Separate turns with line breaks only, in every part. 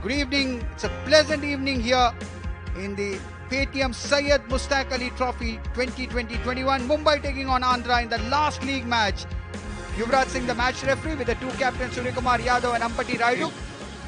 Good evening. It's a pleasant evening here in the Paytm Syed Mustaq Ali Trophy 2020-21. Mumbai taking on Andhra in the last league match. Yuvraj Singh, the match referee, with the two captains Surya Kumar Yadav and Ambati Rayudu.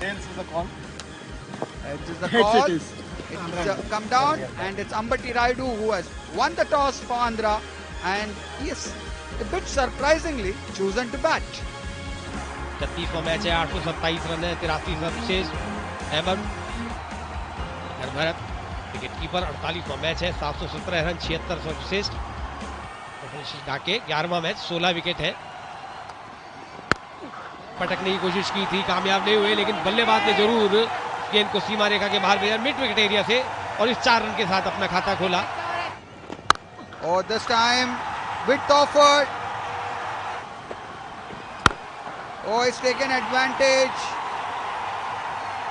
This is the call.
It is the call. It's come down, and it's Ambati Rayudu who has won the toss for Andhra, and he is a bit surprisingly chosen to bat.
36वां match है, 827 run है, 83 run शेष। Ahmad Bharat wicket keeper, 48वां match है, 717 run, 76 run शेष। ढाके 11वां match, 16 wicket है। पटकने की कोशिश की थी, कामयाब नहीं हुए, लेकिन बल्लेबाज ने जरूर गेंद को सीमा रेखा के बाहर भेजा मिड विकेट एरिया से, और इस 4 रन के साथ अपना खाता खोला।
Oh, this time width offered. Oh, he's taken advantage.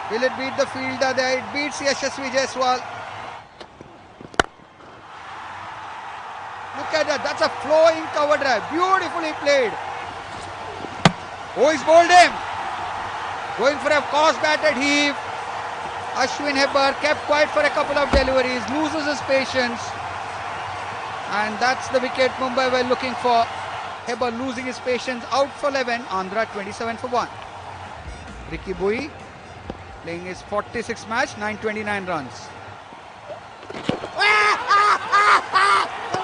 Will it beat the fielder there? It beats Yashasvi Jaiswal. Look at that. That's a flowing cover drive. Beautifully played. Oh, he's bowled him. Going for a cross-batted heave. Ashwin Hebbar kept quiet for a couple of deliveries. Loses his patience. And that's the wicket Mumbai were looking for. Hebbar losing his patience, out for 11. Andhra 27 for 1. Ricky Bui playing his 46th match, 929 runs.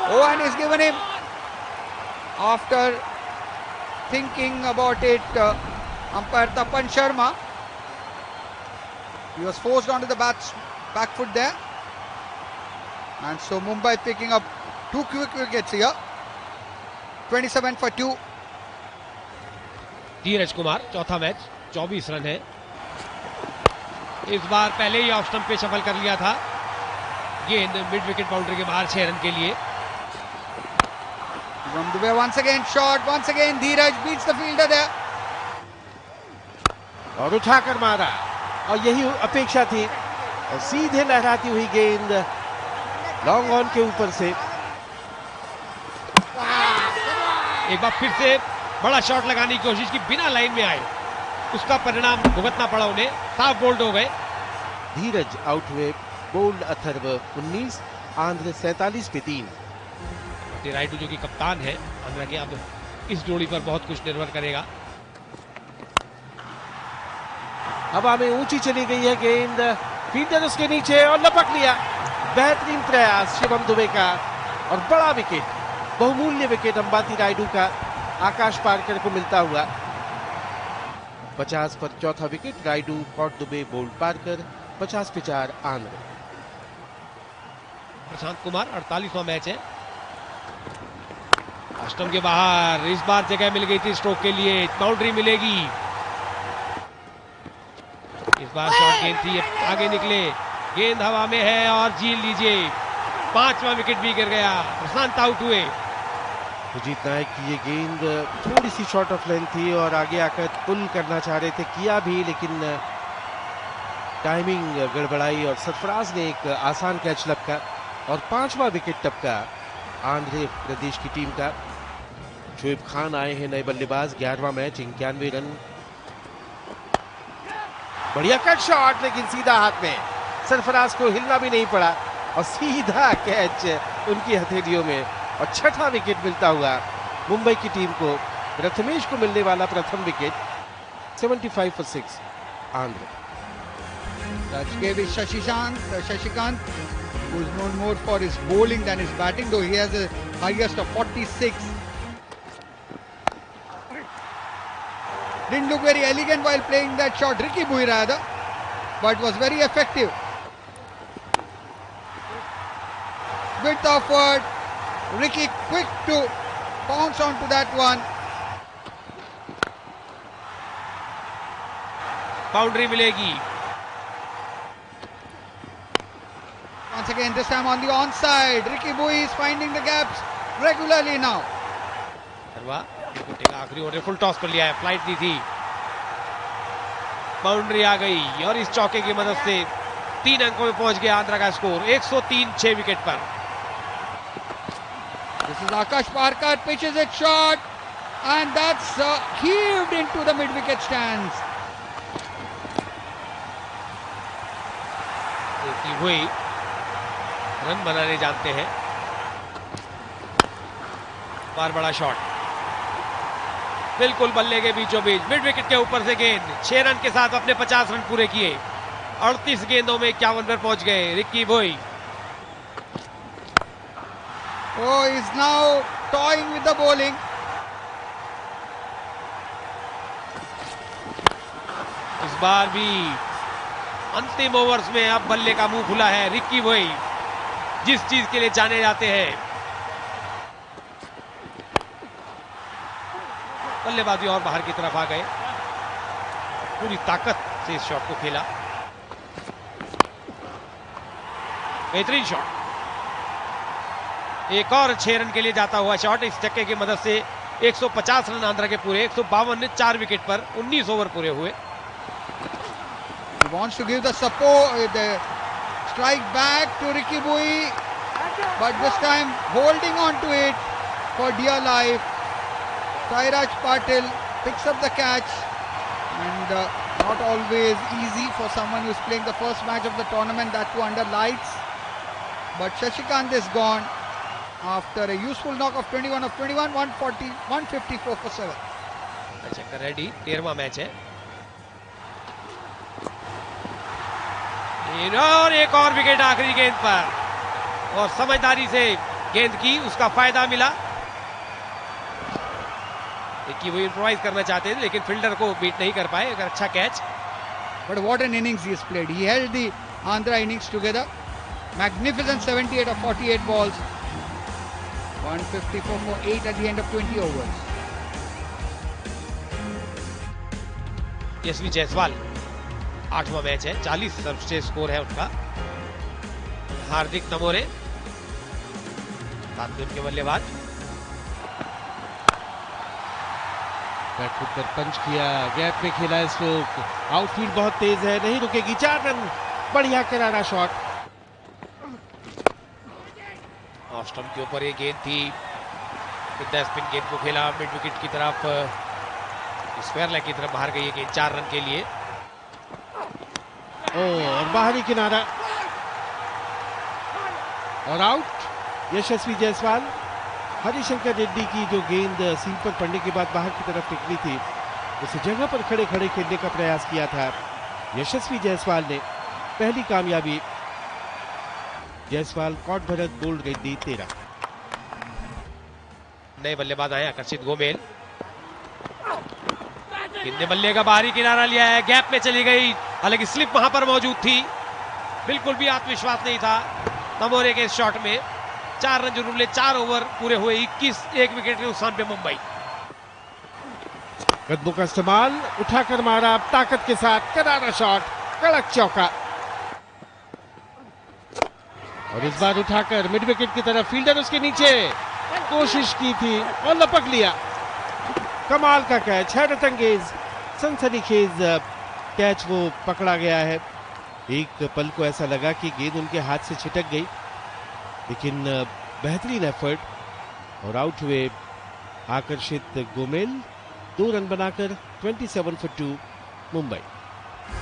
Oh, and he's given him, after thinking about it, umpire Tapan Sharma. He was forced onto the back foot there. And so Mumbai picking up 2 quick wickets here. 27 for 2.
धीरज कुमार, चौथा match, 24 run है। इस बार पहले ही off stump पे सफल कर लिया था। गेंद मिड विकेट बाउंड्री के बाहर 6 रन के लिए।
From the way, once again shot, once again Dheeraj beats the fielder there.
और उठाकर मारा, और यही अपेक्षा थी। और सीधे लहराती हुई गेंद लॉन्ग ऑन के ऊपर से।
एक बार फिर से बड़ा शॉट लगाने की कोशिश की, बिना लाइन में आए, उसका परिणाम भुगतना पड़ा उन्हें। साफ बोल्ड हो गए।
धीरज आउट हुए, बोल्ड अथर्व 19, आंध्र 47 पे 3।
राइडू जो कि कप्तान है आंध्रा के, अब इस जोड़ी पर बहुत कुछ निर्भर करेगा।
हवा में ऊंची चली गई है गेंद, फील्डर उसके नीचे और लपक लिया। बेहतरीन प्रयास शिवम दुबे का, और बड़ा विकेट, बहुमूल्य विकेट अंबाती रायडू का आकाश पारकर को मिलता हुआ। 50 पर चौथा wicket Rayudu, caught Dubey, bowled Parkar. 50 पे 4 आंध्र।
प्रशांत कुमार, 48वां मैच है, अष्टम के बाहर। इस बार जगह मिल गई थी स्ट्रोक के लिए, बाउंड्री मिलेगी। इस बार शॉट गेंद थी, आगे निकले, गेंद हवा में है और झील लीजिए। 5वां विकेट भी गिर गया, प्रशांत आउट हुए।
सुजीत नायक की ये गेंद थोड़ी सी शॉर्ट ऑफ लेंथ थी, और आगे आकर पुल करना चाह रहे थे, किया भी, लेकिन टाइमिंग गड़बड़ाई और सरफराज ने एक आसान कैच लपका, और 5वां विकेट टपका आंध्र प्रदेश की टीम का। शोएब खान आए हैं नए बल्लेबाज, 11वां मैच, 91 रन। बढ़िया कट शॉट, लेकिन सीधा हाथ में, सरफराज को हिलना भी नहीं पड़ा, और सीधा कैच उनकी हथेलियों में, और 6वां विकेट मिलता हुआ मुंबई की टीम को। प्रथमेश को मिलने वाला प्रथम wicket. 75 for 6 Andhra.
That gave it Shashikant, who is known more for his bowling than his batting, though he has a highest of 46. Didn't look very elegant while playing that shot, Ricky Bui rather, but was very effective. Width offered, Ricky quick to bounce onto that one.
Boundary मिलेगी।
Once again, this time on the onside. Ricky Bui is finding the gaps regularly now.
आखिरी over full toss पर लिया है, flight दी थी, boundary आ गई, और इस चौके की मदद से 3 अंकों में पहुंच गया आंध्रा का स्कोर, 103 6 विकेट पर।
This is Akash Parkar, pitches it short, and that's heaved into the mid-wicket stands.
Ricky हुई रन बनाने जानते हैं। बार बड़ा शॉट, बिल्कुल बल्ले के बीचों बीच, मिड विकेट के ऊपर से गेंद। 6 रन के साथ अपने 50 रन पूरे किए। 38 गेंदों में 51 पर पहुंच गए रिकी बोई।
Oh, he's now toying with the bowling.
इस बार भी अंतिम ओवर्स में अब बल्ले का मुंह खुला है रिकी बोई, जिस चीज के लिए जाने जाते हैं। बल्लेबाजी और बाहर की तरफ आ गए, पूरी ताकत से इस शॉट को खेला। बेहतरीन शॉट, एक और 6 रन के लिए जाता हुआ शॉट। इस चक्के की मदद से 150 रन आंध्रा के पूरे। 152 ने 4 विकेट पर 19 ओवर पूरे हुए।
He wants to give the support, the strike back to Ricky Bowie, but this time holding on to it for dear life. Sairaj Patil picks up the catch, and not always easy for someone who's playing the first match of the tournament, that too under lights. But Shashikant is gone after a useful knock of 21 of 21, 140, 154 for 7.
चक्कर ready, 13वां match है। और एक और wicket आखिरी गेंद पर, और समझदारी से गेंद की, उसका फायदा मिला। कि वो इम्प्रोवाइज करना चाहते थे लेकिन फील्डर को बीट नहीं कर पाए। अगर अच्छा catch.
But what an innings he has played. He held the Andhra innings together. Magnificent 78 of 48 balls. 154 for 8 at the end of 20 overs.
Yashasvi Jaiswal 8वां मैच है, 40 सर्वश्रेष्ठ स्कोर है उनका। हार्दिक तमोरे साथ में उनके बल्लेबाज।
बैटफुट पर पंच किया, गैप में खेला स्ट्रोक। आउटफील्ड बहुत तेज है, नहीं रुकेगी। 4 रन, बढ़िया करारा शॉट।
ऑफ स्टंप के ऊपर ये गेंद थी, विद स्पिन गेंद को खेला मिड विकेट की तरफ, स्क्वायर लेग की तरफ बाहर गई ये गेंद 4 रन के लिए।
और बाहरी किनारा और आउट। यशस्वी जायसवाल। हरिशंकर रेड्डी की जो गेंद सीम पर पड़ने के बाद बाहर की तरफ निकली थी, उस जगह पर खड़े खड़े खेलने का प्रयास किया था यशस्वी जायसवाल ने। पहली कामयाबी। Jaiswal caught Bharat, bowled Reddy 13।
नए बल्लेबाज आए आकर्षित गोमेल। कितने बल्ले का बाहरी किनारा लिया है, गैप में चली गई, हालांकि स्लिप वहां पर मौजूद थी। बिल्कुल भी आत्मविश्वास नहीं था तमोरे के इस शॉट में। 4 रन जरूर ले, 4 ओवर पूरे हुए। 21 एक विकेट के नुकसान पे मुंबई।
कदमों का इस्तेमाल, उठाकर मारा ताकत के साथ, करारा शॉट, कड़क चौका। और इस बार उठाकर मिड विकेट की तरफ, फील्डर उसके नीचे, कोशिश की थी और लपक लिया। कमाल का कैच, हैरतअंगेज, सनसनीखेज कैच वो पकड़ा गया है। एक पल को ऐसा लगा कि गेंद उनके हाथ से छिटक गई, लेकिन बेहतरीन एफर्ट और आउट हुए आकर्षित गोमेल। 2 रन बनाकर 27 for 2 मुंबई।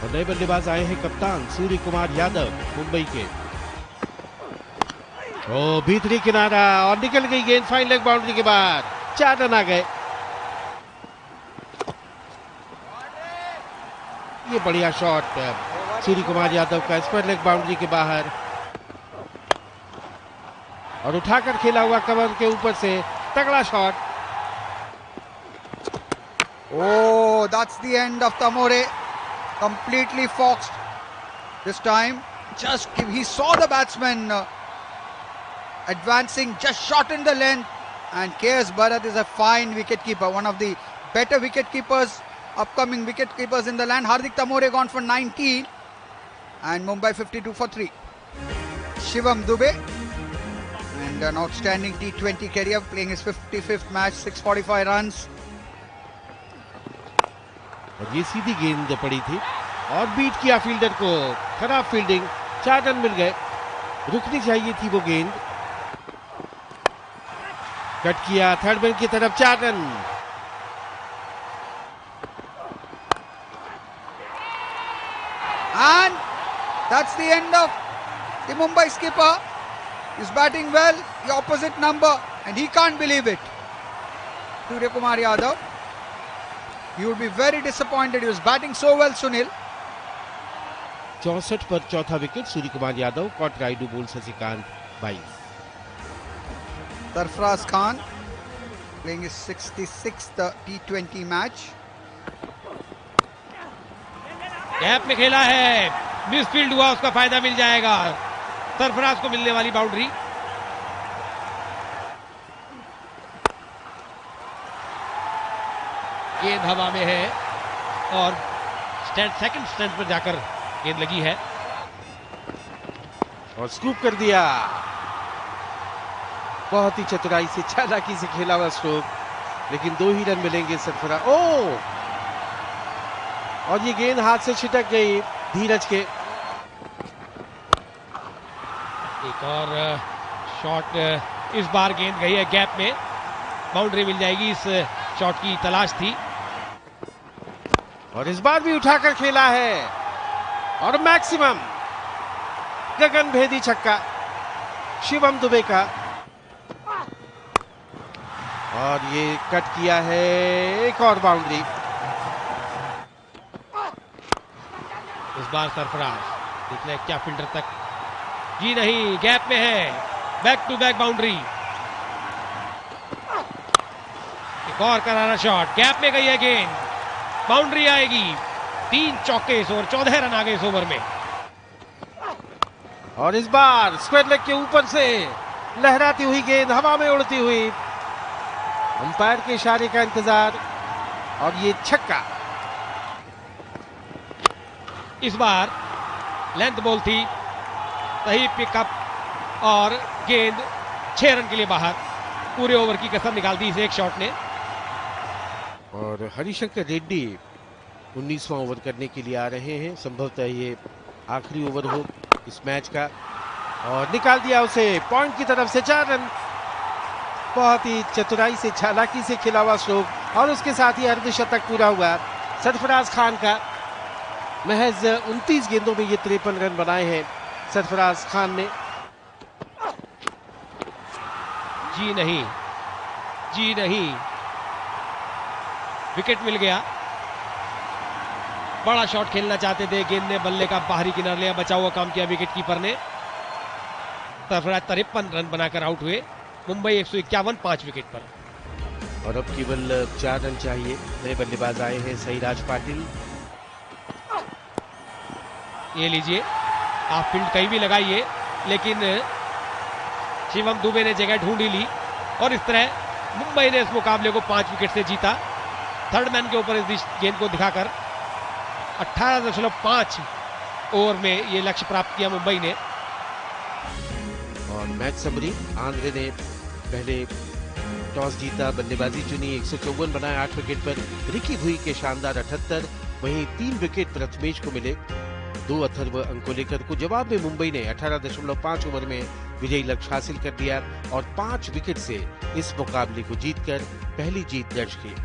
और नए बल्लेबाज आए हैं कप्तान सूर्य कुमार यादव मुंबई के। ओ भीतरी किनारा और निकल गई गेंद फाइन लेग बाउंड्री के बाद। 4 रन आ गए। ये बढ़िया शॉट सूर्य कुमार यादव का, स्क्वायर लेग बाउंड्री के बाहर, और उठाकर खेला हुआ कवर के ऊपर से तगड़ा shot.
Oh, that's the end of Tamore. Completely foxed this time. He saw the batsman advancing, just shot in the length. And KS Bharat is a fine wicketkeeper, one of the better wicketkeepers, upcoming wicketkeepers in the land. Hardik Tamore gone for 19, and Mumbai 52 for 3. Shivam Dube, and an outstanding T20 career, playing his 55th match, 645 runs.
और ये सीधी गेंद पड़ी थी और beat किया fielder को, खराब fielding. 4 run मिल गए। रुकनी चाहिए थी वो गेंद। कट किया थर्ड मैन की तरफ, 4 run.
And that's the end of The Mumbai skipper is batting well, the opposite number, and he can't believe it. Surya Kumar Yadav. He would be very disappointed. He was batting so well, Sunil.
64 पर चौथा wicket Surya Kumar Yadav, cot Raidu बोल Shashikant 22।
Sarfaraz Khan playing his 66th T20 match.
Gap में खेला है, misfield हुआ, उसका फायदा मिल जाएगा। सरफराज को मिलने वाली बाउंड्री। गेंद हवा में है और सेकंड स्टैंड पर जाकर गेंद लगी है
और स्कूप कर दिया। बहुत ही चतुराई से, चालाकी से खेला हुआ स्ट्रोक, लेकिन 2 ही रन मिलेंगे सरफराज। ओ, और ये गेंद हाथ से छिटक गई धीरज के।
एक और शॉट, इस बार गेंद गई है गैप में, बाउंड्री मिल जाएगी। इस शॉट की तलाश थी
और इस बार भी उठाकर खेला है और मैक्सिमम गगन भेदी छक्का शिवम दुबे का। और ये कट किया है, एक और बाउंड्री।
इस बार सरफराज, देखना है क्या फील्डर तक, जी नहीं, गैप में है, बैक टू बैक बाउंड्री। एक और करारा शॉट, गैप में गई है गेंद, बाउंड्री आएगी। 3 चौके इस ओवर, 14 रन आ गए इस ओवर में।
और इस बार स्क्वायर लेग के ऊपर से लहराती हुई गेंद, हवा में उड़ती हुई, अंपायर के इशारे का इंतजार और ये छक्का।
इस बार लेंथ बॉल थी, सही पिकअप और गेंद 6 रन के लिए बाहर। पूरे ओवर की कसर निकाल दी इस एक शॉट ने।
और हरिशंकर रेड्डी 19वां ओवर करने के लिए आ रहे हैं। संभवतः ये आखिरी ओवर हो इस मैच का, और निकाल दिया उसे पॉइंट की तरफ से 4 रन। बहुत ही चतुराई से, चालाकी से खेला हुआ स्ट्रोक और उसके साथ ही अर्धशतक पूरा हुआ सरफराज खान का। महज 29 गेंदों में ये 53 रन बनाए हैं सरफराज खान ने।
जी नहीं, जी नहीं, विकेट मिल गया। बड़ा शॉट खेलना चाहते थे, गेंद ने बल्ले का बाहरी किनारा लिया, बचा हुआ काम किया विकेट कीपर ने। सरफराज 53 रन बनाकर आउट हुए। मुंबई 151 5 विकेट पर।
और अब केवल 4 रन चाहिए। नए बल्लेबाज आए हैं सहीराज पाटिल।
ये लीजिए, आप फील्ड कहीं भी लगाइए, लेकिन शिवम दुबे ने जगह ढूंढ ही ली और इस तरह मुंबई ने इस मुकाबले को 5 विकेट से जीता। थर्ड मैन के ऊपर इस गेंद को दिखाकर 18.5 ओवर में ये लक्ष्य प्राप्त किया मुंबई ने।
और मैच समरी, आंध्र ने पहले टॉस जीता, बल्लेबाजी चुनी, 154 बनाए 8 विकेट पर। रिकी भुई के शानदार 78, वहीं 3 विकेट प्रथमेश को मिले 2 अथर्व अंकोलेकर को। जवाब में मुंबई ने 18.5 ओवर में विजयी लक्ष्य हासिल कर दिया और 5 विकेट से इस मुकाबले को जीतकर पहली जीत दर्ज की।